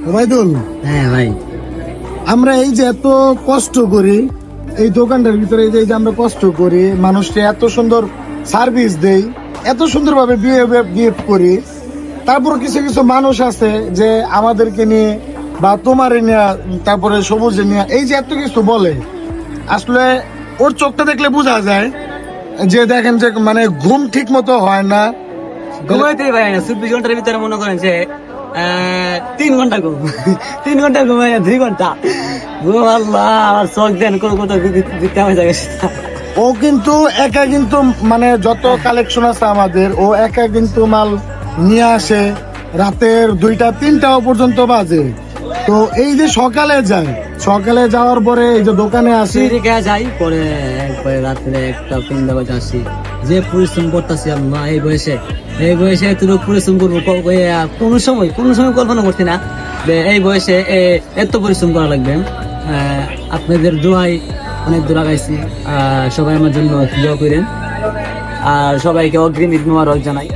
ওবায়দুল, হ্যাঁ ভাই, আমরা এই যে এত কষ্ট করি এই দোকানটার ভিতরে, এই যে আমরা কষ্ট করি, মানুষকে এত সুন্দর সার্ভিস দেই, এত সুন্দরভাবে বিহেভ করি, তারপর কিছু কিছু মানুষ আছে যে আমাদেরকে নিয়ে বা তোমার নিয়ে, তারপরে সবুজে নিয়ে এই যে এত কিছু বলে, আসলে ওর চোখটা দেখলে বোঝা যায় যে দেখেন যে মানে ঘুম ঠিক মতো হয় না। ঘুমাইতেই পারি না। 24 ঘন্টার ভিতরে মনে করেন যে 3 ঘন্টা ঘুম, 3 ঘন্টা ঘুমাই না, 2 ঘন্টা ঘুম। আল্লাহ, আমার চোখ দেন কোথাও দিতে হবে জায়গা। ও কিন্তু একা, কিন্তু মানে যত কালেকশন আছে আমাদের, ও একা কিন্তু মাল নিয়ে আসে, রাতের 2টা-3টাও পর্যন্ত বাজে। তো এই যে সকালে যায়, সকালে যাওয়ার পরে এই যে দোকানে আসি, যাই পরে একবারে রাত্রে 1টা-3টা বাজে আসি। যে পরিশ্রম করতেছি আল্লাহ, এই বয়সে এতটুকু পরিশ্রম করবো কোনো সময় কল্পনা করছি না যে এই বয়সে এত পরিশ্রম করা লাগবে। আপনাদের দোয়াই অনেক দূর আগাইছি। সবাই আমার জন্য দোয়া করেন, আর সবাইকে অগ্রিম ঈদ মোবারক জানাই।